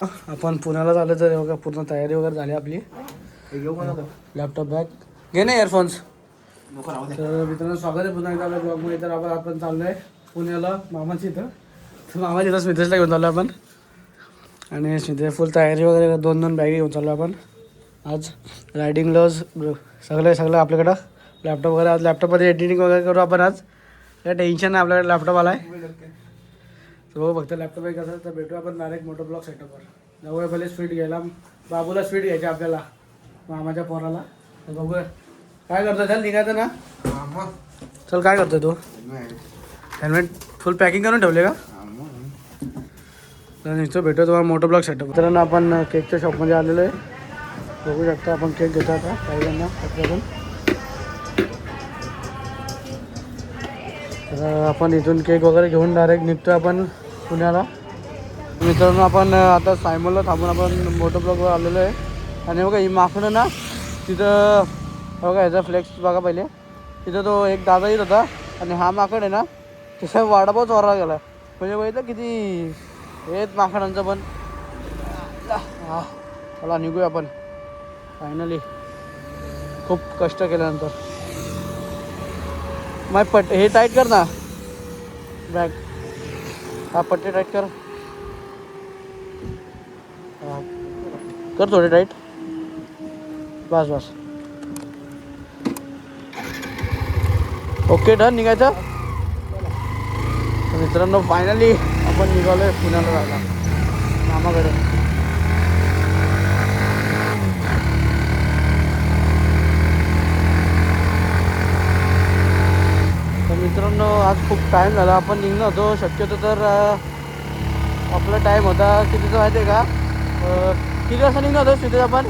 आपण पुण्याला झालं तर बघा पूर्ण तयारी वगैरे झाली आपली. लॅपटॉप बॅग घे ना इयरफोन्स. तर मित्रांनो स्वागत आहे पुन्हा एकदा आपल्या ब्लॉगमध्ये. तर आपण चाललो आहे पुण्याला मामाच्या इथं. तर मामाच्या इथं स्मितेशला घेऊन चाललो आपण. आणि स्मितेश फुल तयारी वगैरे 2 बॅगी घेऊन चाललो आपण आज. रायडिंग ग्लोव्ज सगळं आपल्याकडं. लॅपटॉप वगैरे आज लॅपटॉपमध्ये एडिटिंग वगैरे करू आपण आज. काय टेन्शन नाही आपल्याकडे लॅपटॉप आला आहे. तर हो फक्त लॅपटॉप आहे कसं. तर भेटू आपण डायरेक्ट मोटर ब्लॉक सेटअपवर. जाऊया पहिले स्वीट घ्यायला. बाबूला स्वीट घ्यायची आपल्याला मामाच्या पोराला. तर बघूया काय करतो. चल निघायचं ना. चल काय करतोय तू. हेल्मेट फुल पॅकिंग करून ठेवले का. तर निघतो भेटू तुम्हाला मोटर ब्लॉक सेटअप. तर आपण केकच्या शॉपमध्ये आलेलो आहे. बघू शकता आपण केक घेतो आता काही जणांना आपल्याकडून. तर आपण इथून केक वगैरे घेऊन डायरेक्ट निघतो आपण पुण्याला. मित्रांनो आपण आता सायमनला थांबून आपण मोटर ब्लॉकवर आलेलो आहे. आणि बघा ही माकडं ना तिथं बघा ह्याचा फ्लेक्स बघा पहिले. तिथं तो एक दादा येत होता आणि हा माकड आहे ना तिथं वाडापाव चोरायला गेला. म्हणजे बघितलं किती हेच माकडांचं पण. हा चला निघूया आपण फायनली खूप कष्ट केल्यानंतर. माय हे टाईट कर ना बॅग. हा पट्टी टाईट कर. हा कर थोडी टाईट. बस बस ओके डन निघायचं. मित्रांनो फायनली आपण निघालो आहे पुण्याला जायला मामाकडे. तर मित्रांनो आज खूप टाईम झाला. आपण निघलो होतो शक्यतो तर आपला टाईम होता कितीचा माहिती आहे का. किती वाजता निघलो होतो स्मितेश आपण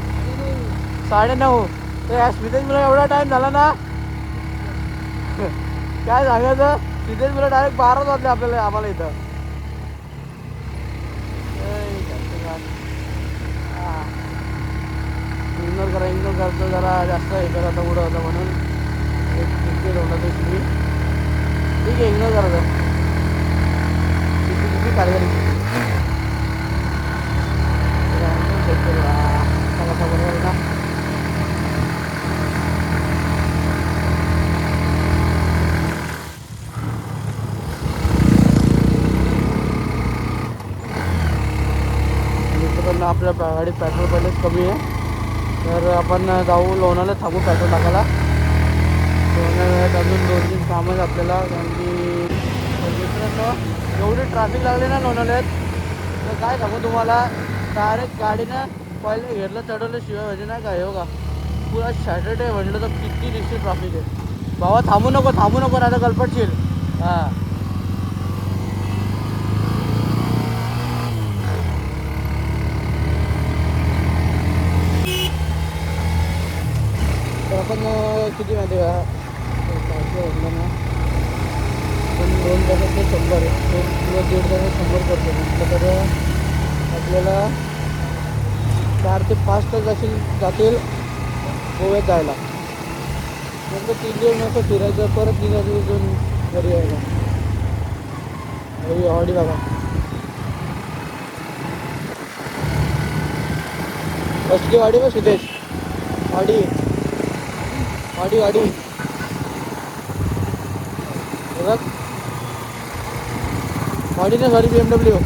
9:30. तर या स्मितेश मला एवढा टाईम झाला ना काय सांगायचं. स्मितेश मला डायरेक्ट 12 वाजले आपल्याला आम्हाला इथं. इग्नोर करतो जरा जास्त हे करत उडं होतं म्हणून एक क्रिकेट होता तो तुम्ही ठीक आहे इग्नोर करायचं. किती कार्यक्रम बरोबर आहे ना. मित्रांनो आपल्या गाडीत पेट्रोल पहिलेच कमी आहे. तर आपण जाऊ लोणावळ्यात थांबू पेट्रोल टाकायला. लोणावळ्यात अजून 2-3 कामं आहेत आपल्याला. कारण की मित्रांनो एवढी ट्रॅफिक लागली ना लोणावळ्यात तर काय सांगू तुम्हाला. डायरेक्ट गाडीनं पहिले घेरलं चढवल्याशिवाय म्हणजे नाही का हो का. पुरा सॅटर्डे म्हटलं तर किती दिवशी ट्रॅफिक आहे. भावा थांबू नको नाही तर गलपटशील. हां तर आपण किती माहिती का म्हटलं ना आपण 2 तासात 100 2 किंवा 1.5 तासात 100 करतो म्हटलं तर आपल्याला 4 ते 5 तास जातील गोव्यात जायला. नंतर 3 दिवस असं फिरायचं परत निघायचं इथून घरी यायला. ऑडी बघा कसली वाडी बस सिद्धेश. वाडी बघ वाडी ना सॉरी BMW.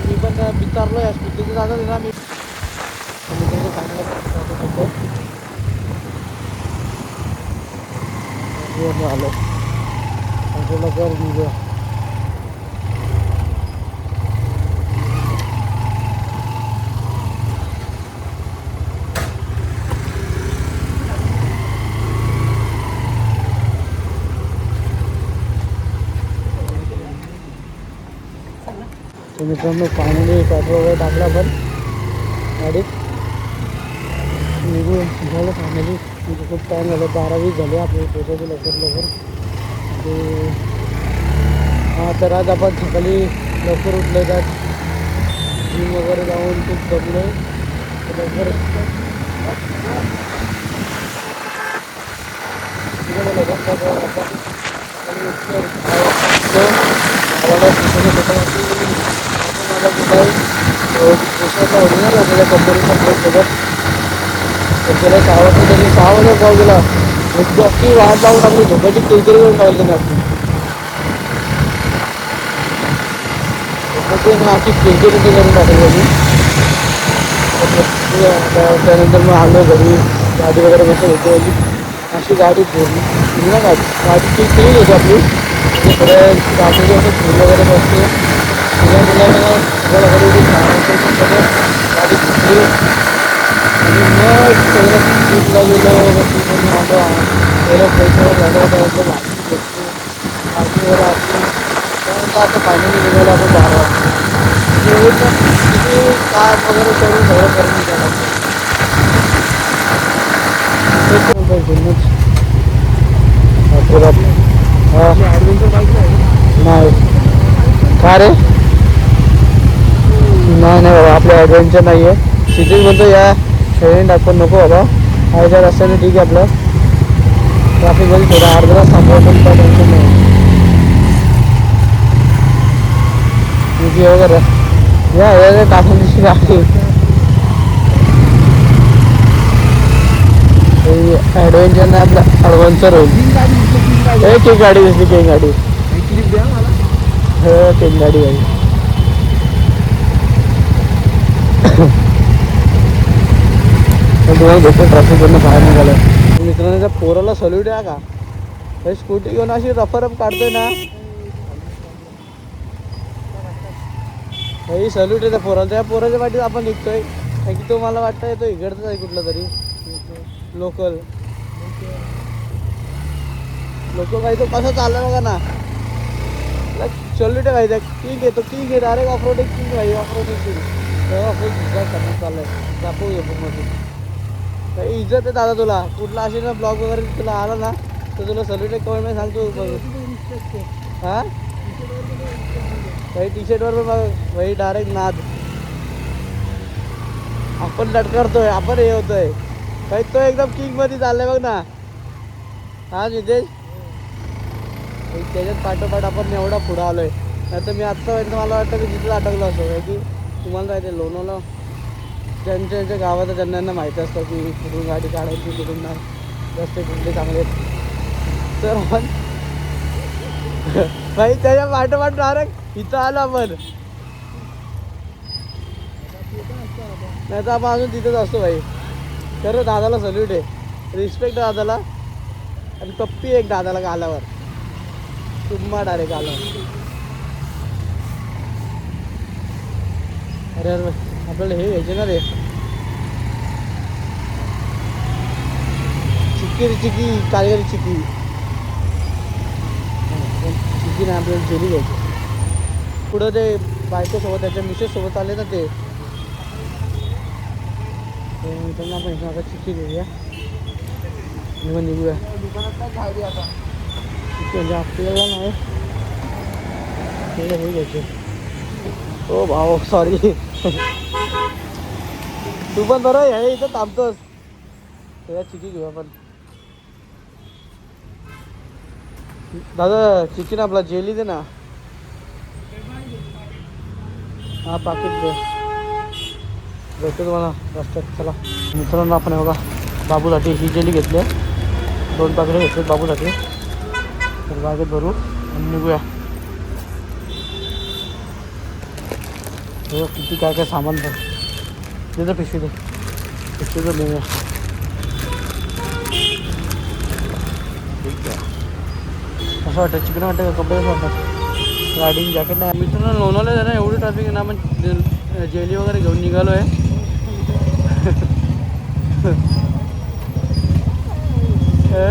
मी पण विचारलो या स्पीडचं जाणार ना मी. आलो कर निघूया. मित्रांनो फायनली पेट्रोल वगैरे टाकला आपण गाडीत निघून झालं फायनली. म्हणजे खूप टाईम झालं 12-20 झाले आपले पोचायचे लवकर. ते हां तर आज आपण सकाळी लवकर उठलो त्यात जिम वगैरे जाऊन खूप दमलो लवकर. ओरिजिनल आपल्याला कंपनीचा सोबत त्याला 6 वाजता त्यांनी 6 वाजता कॉल केला. एक अख्खी वाट लावून आपली झोपायची किरकिरी करून ठेवली त्यांनी आपली अख्खी किरकिरी करून टाकली त्यांनी. त्यानंतर मग आलो घरी, गाडी वगैरे कसं होतो अशी गाडी पूर्ण गाडी क्लीन होती आपली. म्हणजे थोड्या गाडीची असं फुल वगैरे बसते तुला मुलांना सगळं वगैरे गाडी घेतली आणि मग सगळं ट्रीपला गेलो. ट्रीपमधून आलो, पहिलं पैशावर झालं, त्यानंतर भाजी घेतली, भाजीवर आपली त्यानंतर आता फायनली निघालो आपण 12 वाजता. किती काम वगैरे करून सगळं करून निघालो. नाही का रे? नाही बाबा आपलं ॲडव्हेंचर नाही आहे. सिटीज म्हणतो या खेळणी दाखवून नको बाबा. ह्याच्या रस्त्याने ठीक आहे आपलं. ट्रॅफिकमध्ये थोडा अर्धा तास थांबवा पण काय टेन्शन नाही वगैरे या टाकून दिसली गाडी. ॲडव्हेंचर नाही आपलं ॲडव्हेंचर होईल. एक गाडी दिसली किंग गाडी. हो किंग गाडी आहे. तुम्हाला भेटतो ट्रॅफिकवरनं बाहेर निघालं. मित्रांनो त्या पोराला सल्यूट आहे का? हे स्कूटी घेऊन अशी रफरफ काढतोय ना. हे सल्यूट आहे त्या पोराला. त्या पोराच्या वाटीत आपण निघतोय कारण की तो मला वाटतं येतो इकडचाच आहे कुठला तरी लोकल काही तो कसं चालला बघा ना. सल्यूट आहे भाई. किंग येतो किंग आहे डायरेक्ट ऑफरोडिंग किंग भाई. ऑफरोडिंग किंग करण्यात चाललंय. दाखवू घेतो मध्ये काही इज्जत आहे दादा तुला. कुठला असेल ना ब्लॉग वगैरे तुला आला ना तर तुला सल्यूट आहे कमेंट सांगतो. हां काही टी शर्टवर पण भाई डायरेक्ट नाद. आपण लटकारतोय, आपण हे होतोय काही. तो एकदम किंगमध्ये चाललाय बघ ना. हा नितेश त्याच्यात पाठोपाठ आपण एवढा पुढं आलोय. नाही तर मी आत्तापर्यंत मला वाटतं की तिथेच अटकलो असतो. की तुम्हाला काय ते लोणावळा ज्यांच्या गावात त्यांना माहिती असतं की कुठून गाडी काढायची कुठून नाही, रस्ते कुठले चांगले तर आपण भाई त्याच्या पाठोपाठ डायरेक्ट इथं आलो आपण. नाही तर आपण अजून तिथंच असतो भाई. खरं दादाला सल्यूट आहे, रिस्पेक्ट दादाला. आणि पप्पी एक दादाला गालावर तुम्हा डायरेक्ट आल्यावर. अरे अरे आपल्याला हे घ्यायचे ना रे चिकी काळगरी चिकी. चिकी नाही आपल्याला जेली घ्यायची. पुढं ते बायकोसोबत त्याच्या मिसेससोबत आले ना ते त्यांना आपण आता चिकी घेऊया मग निघूया. चिकी म्हणजे आपल्याला नाही हे घ्यायचे. ओ भाऊ सॉरी तू पण बरं हे इथं थांबतोस. त्याला चिकी घेऊ आपण. दादा चिकन आपला जेली दे ना. हा पाकिट दे भेटतो तुम्हाला रस्त्यात. चला मित्रांनो आपण बघा बाबूसाठी ही जेली घेतली आहे. 2 पाकिटे घेतले बाबूसाठी. तर बागेत भरू आणि निघूया. हो किती काय सामान पण तिथं पिशवीचं नेऊया. असं वाटतं चिकन वाटतं का कपडे वाटतात. गाडी जॅकेट नाही. मित्रांनो लोणावळ्यात आहे ना एवढी ट्रॅफिक आहे ना. आपण जेली वगैरे घेऊन निघालो आहे.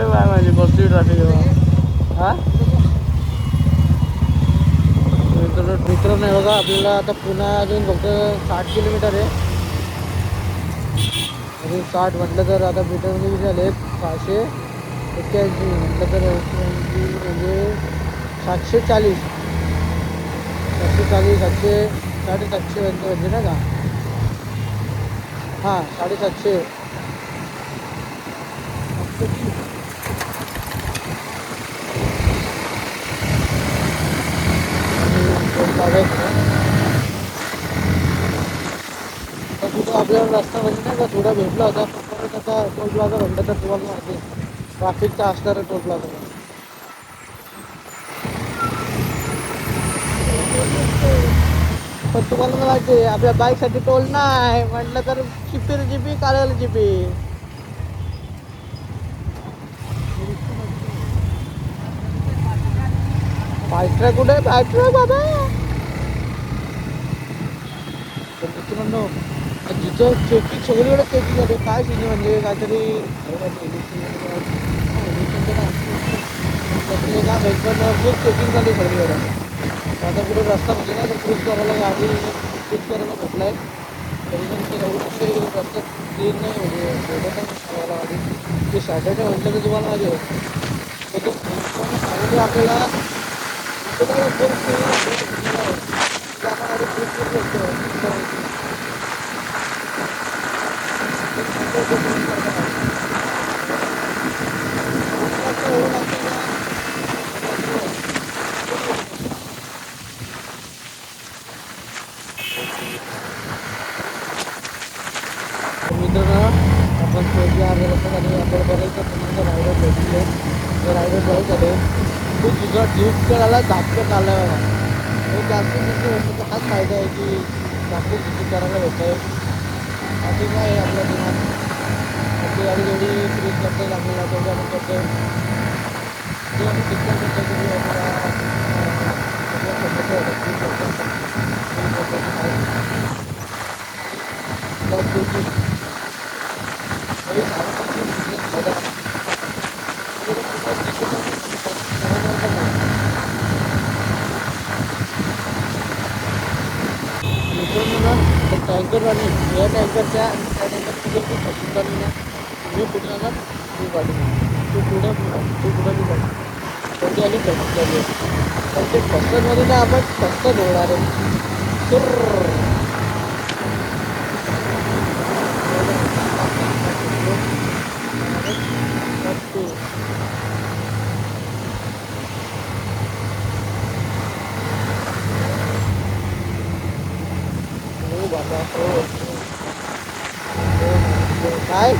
बाय माझी कसली ट्रॅफिक आहे हां. मित्र नाही बघा आपल्याला आता पुन्हा अजून फक्त 60 किलोमीटर आहे. अजून 60 म्हटलं तर आता मीटरमध्ये किती झाले 681 म्हटलं तर म्हणजे 740 750 म्हणजे नाही का. हां 750. आपल्याला रस्ता म्हणजे नाही का थोडा भेटला होता, पण परत आता टोल प्लाझा म्हटलं तर तुम्हाला माहिती ट्रॅफिकचा असणार टोल प्लाझा. पण तुम्हाला तर माहिती आहे आपल्या बाईकसाठी टोल नाही म्हटलं तर चिपी जिबी काढायला जिबी. फास्ट्रॅग कुठे फास्ट्रॅग बाबा. तर मित्रांनो जिथं चेकिंग सगळीकडे चेकिंग झाले काय सिने म्हणजे काहीतरी खूप चेकिंग झाली सगळीकडे. आता पुढे रस्ता म्हणजे ना क्रूज करायला गाडी क्रूज करायला म्हटलंय तरी पण ते एवढं रस्ता क्लीन नाही म्हणजे एवढं नाही करायला गाडी ते सॅटर्डे म्हटलं तर तुम्हाला माहिती आहे तो सॅटर्डे आपल्याला मित्रांनो आपण शेवटी अर्ध्या रस्त्यासाठी आपल्याला बरेचदा पुन्हा रायडर भेटले ते रायडर बरेच झाले खूप तुझा ड्यूट करायला धापकं आलं आहे बघा जास्तीत जास्त भेटण्याचा हाच फायदा आहे की जास्तीत ड्यूट करायला भेटतं आहे. बाकी काय आहे आपल्या दिमाग आपली गाडी जेवढी क्रूज करता आपल्याला तेवढी आपण करतो ते आम्ही शिक्षण करतो की आम्हाला टँकर आणि या टँकरच्या आणि त्या टँकरच्या खूप फसवताना ना मी पुढे जाणार मी गाडी तू पुढं तू पुढं मी गाडी कोणती आली फसत झाली पण ते फसतमध्ये ना आपण फसत होणार आहे काय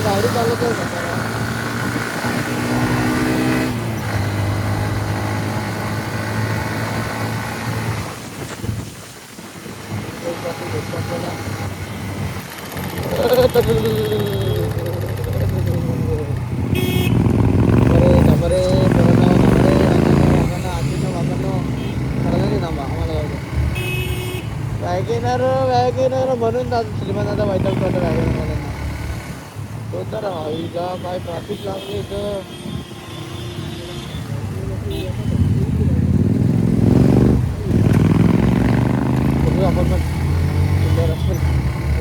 गाडी चालवतोय वॅगेनर म्हणून श्रीमंताचा वैताग करतो वॅगेनर तो तर का काय ट्रॅफिक लागले तर आपण पण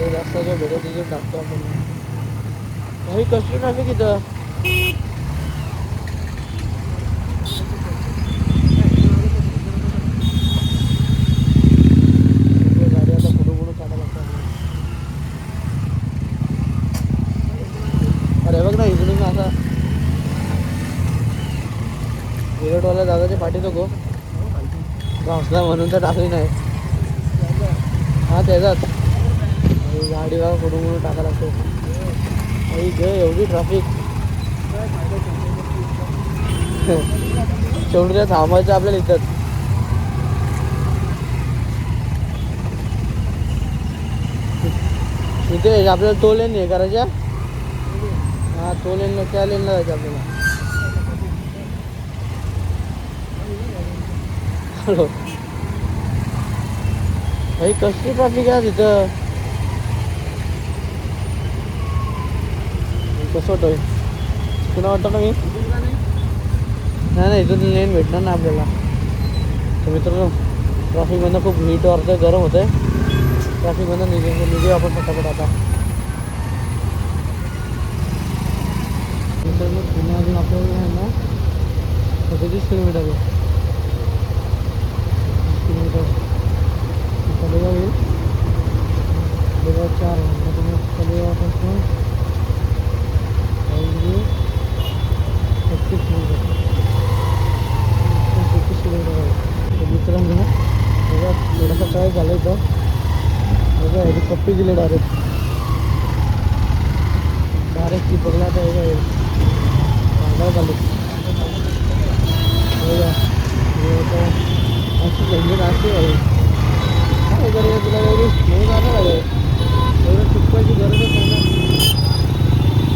रस्ता जो भेटो तिथे टाकतो आपण काही कसली ट्रॅफिक इथं विराटवाला दादाच्या पाठीचं गो घासला म्हणून तर टाकली नाही हा त्याचाच गाडी बघा कुठून कुठून टाका लागतो एवढी ट्रॅफिक शेवटी थांबायचं आपल्याला इथं. इथे आपल्याला तो लेन हे करायच्या. हा तो लेनला त्या लेनला जायचं आपल्याला. हॅलो भाई कसली ट्रॅफिक आहे तिथं. कसं वाटतंय तुला वाटतं का मी नाही इथून लेन भेटणार ना आपल्याला. तर मित्रांनो ट्रॅफिकमधनं खूप हीट वाढतंय, गरम होतं आहे. ट्रॅफिकमधनं निघूया आपण फटाफट आता. मित्रांनो पुणे अजून आपल्याला आहे ना 35 किलोमीटर आहे. 30 किलोमीटर कलेगाव येईल. कलेगाव 4 कलेगावपासून 35 किलोमीटर 35 किलोमीटर आहे. तर मित्रांनो बघा थोडासा ट्राय झाला इथं. बघा ह्याची पप्पी दिले डायरेक्ट ती पगला आता हे चांगला चालू बघा अशी झंझट असते आहे. काय करायचं तुला एवढी नाही जाणार आहे एवढं चुकवायची गरजच नाही ना.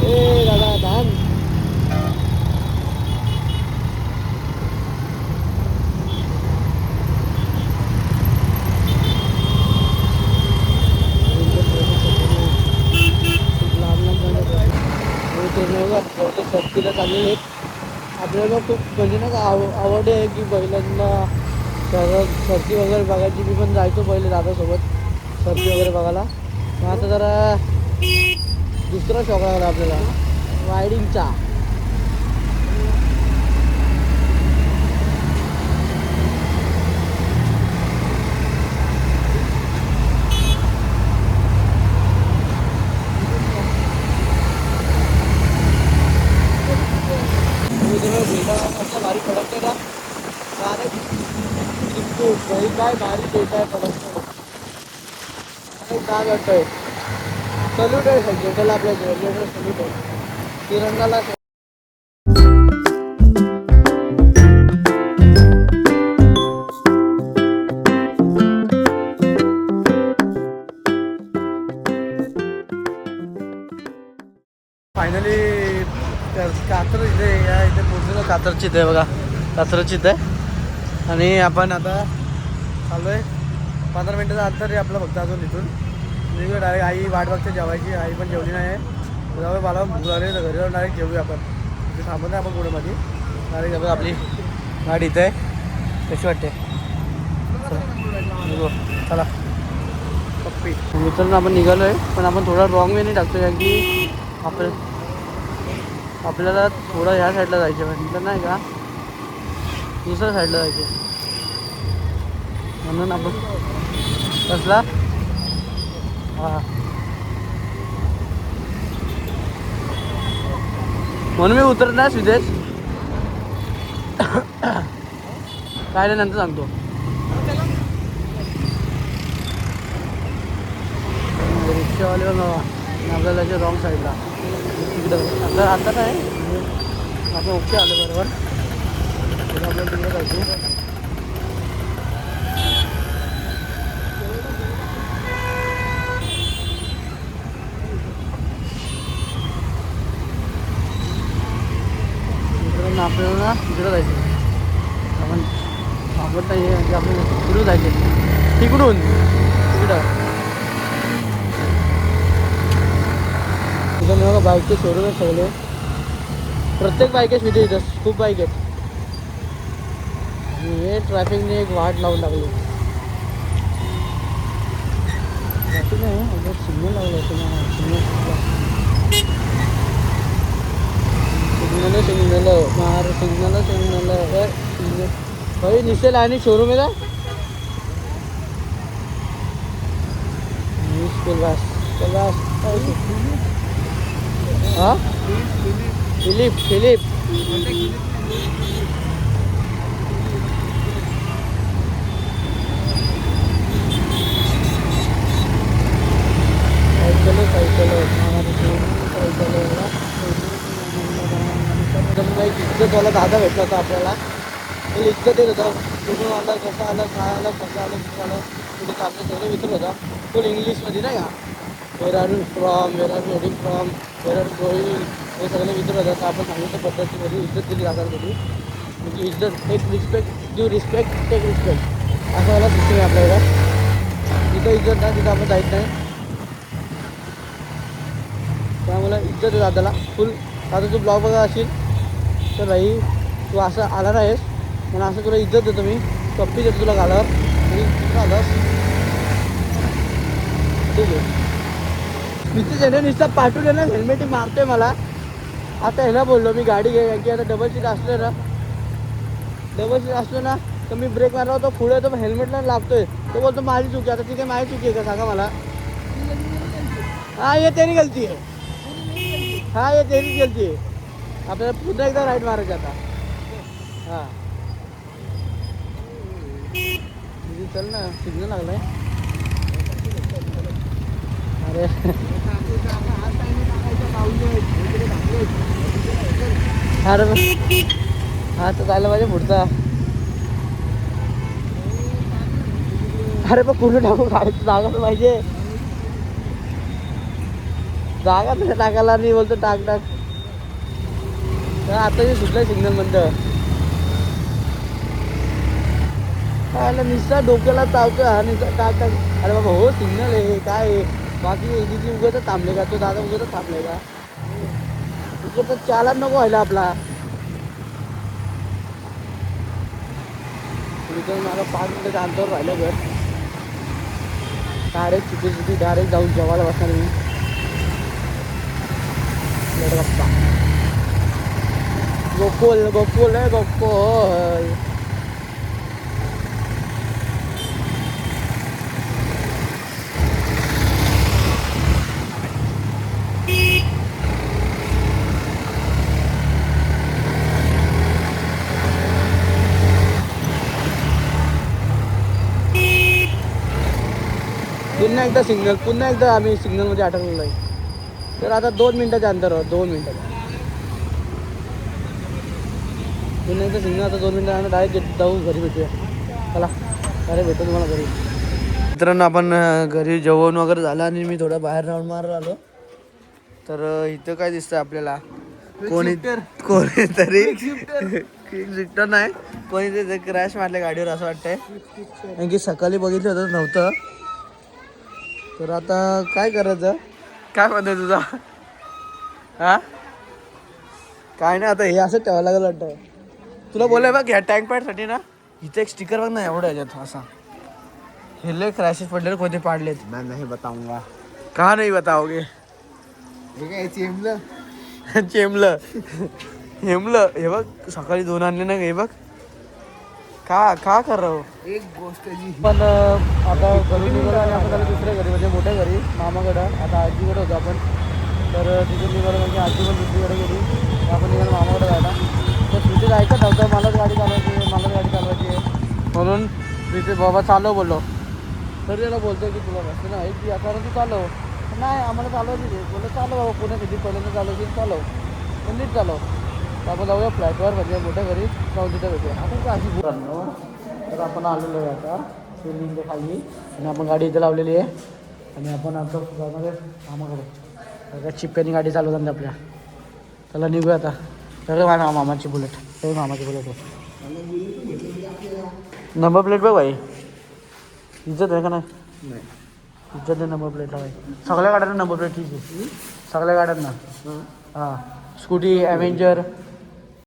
ए दादा धान सर्दीला चाललेले आहेत. आपल्याला खूप म्हणजे ना आवड आहे की बैलांना सर्दी वगैरे बघायची. मी पण जायचो पहिले दादासोबत सर्दी वगैरे बघायला. मग आता जरा दुसरा शौक लागला आपल्याला रायडिंगचा. भारी फडकते ना काय भारी देत आहे फडकतो. काय वाटतंय सल्यूट आहे सध्या आपल्या जेवढ्याकडे सल्यूट आहे तिरंगाला. फायनली कातर इथे या इथे पोहोचलो. कातरची इथे बघा कातरची इथे आणि आपण आता चालू आहे 15 मिनिटाचं अंतर आहे आपलं फक्त अजून इथून. निघूया डायरेक्ट. आई वाट बघते जेवायची. आई पण जेवली नाही आहे. त्यामुळे मला भूक लागली तर घरी जाऊन डायरेक्ट जेवूया आपण. तिथे थांबत नाही आपण पुढे मध्ये डायरेक्ट बघा आपली गाडी इथे आहे. कशी वाटते चला पप्पी. मित्रांनो आपण निघालो आहे पण आपण थोडा रॉंग वेने टाकतो कारण की आपल्याला थोडं ह्या साईडला जायचं म्हटलं नाही का दुसऱ्या साईडला जायचं म्हणून आपण कसला हां म्हणून मी उतरत नाही सिद्धेश. काय नाही नंतर सांगतो. रिक्षावाले आपल्याला जे रॉंग साईडला तिकडं आपल्याला आता नाही आपण ओके आलं बरोबर. आपल्याला तिकडे जायचं. आपल्याला तिकडं जायचं. आपण आपण नाही म्हणजे आपल्याला तिकडून जायचं तिकडून तिकडं. इथं बघा बाईकचे शोरूमच ठेवले. प्रत्येक बाईकेच विधी इथं खूप बाईक आहेत. आणि हे ट्रॅफिकने एक वाट लावून टाकली. ट्रॅफिक नाही सिग्नल लावलं होतं सिग्नल मार सिग्नल सिग्नल भाई निश्चय आणि शोरूम आहे का हाँ फिलिप फिलिप सायकल त्याला दादा भेटला होता आपल्याला. इज्जत देत होता. कुठून आलं, कसं आलं, काय आलं, कसं आलं, कुठं आलं, कुठे चाललं सगळं विचारत होता. फुल इंग्लिशमध्ये नाही का, where are you from, where are heading from, where are going, हे सगळं विचारत होता. तर आपण सांगितलं पद्धतीमध्ये इज्जत दिली जातात कधी म्हणजे इज्जत एक respect give respect take respect असं मला सिस्टम आहे आपल्याला. जिथं इज्जत नाही तिथं आपण जायचं नाही. त्यामुळे इज्जत आहे दादाला फुल. आता तू ब्लॉग बघा असेल तर भाई तू असं आला नाहीस पण असं तुला इज्जत देतो मी. कप्पी देतो तुला घालावर आणि आलास ठीक आहे. तिथे ज्याने नुसतं पाठवून देणार हेल्मेट मारतोय मला. आता ह्याला बोललो मी गाडी घे की आता डबल सीट असलं ना तर मी ब्रेक मारला होतो पुढे तर हेल्मेटला लागतोय. तो बोलतो माझी चुकी. आता ठीक आहे माझी चुकी आहे का सांगा मला. हाँ ये तेरी गलती है. हाँ ये तेरी गलती आहे. आपल्याला पुन्हा एकदा राईट मारायचं आता. हां चल ना सिग्नल लागलाय. अरे अरे हा तर जायला पाहिजे पुढचा. अरे पण कुठं टाकू गाडीची जागा तर पाहिजे. जागा तर टाकायला नाही बोलतो टाक टाक. आता मी सुटलं सिग्नल म्हणतं काय निस्ता डोक्याला चावतोय हा निस्ता टाक टाक. अरे बाबा हो सिग्नल आहे काय आहे. बाकी एजीची उगं थांबले का तो दादा उगं थांबले का उगं तर चालाच नको व्हायला आपला. मला 5 मिनिटाच्या अंतरावर राहिलं घर. डायरेक्ट चुकी डायरेक्ट जाऊन जेवायला बसणार मी. गप्पा गोकुल गोकुल आहे गोकुल. पुन्हा एकदा आम्ही सिग्नलमध्ये अटकलेलो आहे. तर आता 2 मिनिटाच्या अंतरावर 2 मिनिटात पुन्हा एकदा सिग्नल. आता 2 मिनिटानंतर डायरेक्ट जाऊ घरी भेटूया. चला अरे भेटू तुम्हाला घरी. मित्रांनो आपण घरी जेवण वगैरे झालं आणि मी थोडं बाहेर राऊंड मारायला आलो. तर इथं काय दिसतं आपल्याला कोणीतरी शिफ्टर नाही कोणीतरी क्रॅश मारल्या गाडीवर असं वाटतंय. कारण की सकाळी बघितलं होतं नव्हतं. तर आता काय करायचं काय म्हणतोय तुझा. हा काय नाही आता हे असं ठेवायला लागलं वाटतं. तुला बोलाय बघ ह्या टँक पॅडसाठी ना इथे एक स्टिकर बघ ना एवढं याच्यात असा. हे लय क्रॅशेस पडले कोणते पाडलेत. मैं नहीं बताऊंगा. का नाही बताओगे. चेमलं हेमलं हे बघ सकाळी 2 आणले ना हे बघ. का कर रहा हो. एक गोष्ट जी पण आता घरी निघालो आणि आपण झालं दुसऱ्या घरी म्हणजे मोठ्या घरी मामाकडं. आता आजीकडे होतो आपण. तर तिथे निघालो म्हणजे आजी पण दुसरीकडे गेली. आपण निघालो मामाकडे जायला. तर तिथे जायचं नव्हतं. मलाच गाडी चालवायची म्हणून तिथे बाबा चालव बोललो. तर त्याला बोलतो की तुला रस्ते नाही की आता तू चालव. नाही आम्हाला चालवायची बोललं चालव बाबा पुणे किती पहिल्यांदा चालवायची चालव पण नीट चालव. तर आपण जाऊया फ्लॅटवर म्हणजे मोठ्या घरी जाऊन तिथं भेटूया. आपण काय अशी तर आपण आलेलो आहे आता स्विमिंगच्या खाली आणि आपण गाडी इथे लावलेली आहे. आणि आपण आता जाणार आहे मामाकडे. चिप्प्यानी गाडी चालवतात आपल्या. त्याला निघूया आता. सगळं माझ्या मामाची बुलेट ते मामाची बुलेट आहे. नंबर प्लेट बघ भाई इज्जत आहे का नाही. इज्जत आहे नंबर प्लेटला भाई. सगळ्या गाड्यांना नंबर प्लेट ठीक आहे. सगळ्या गाड्यांना हां स्कूटी ॲव्हेंजर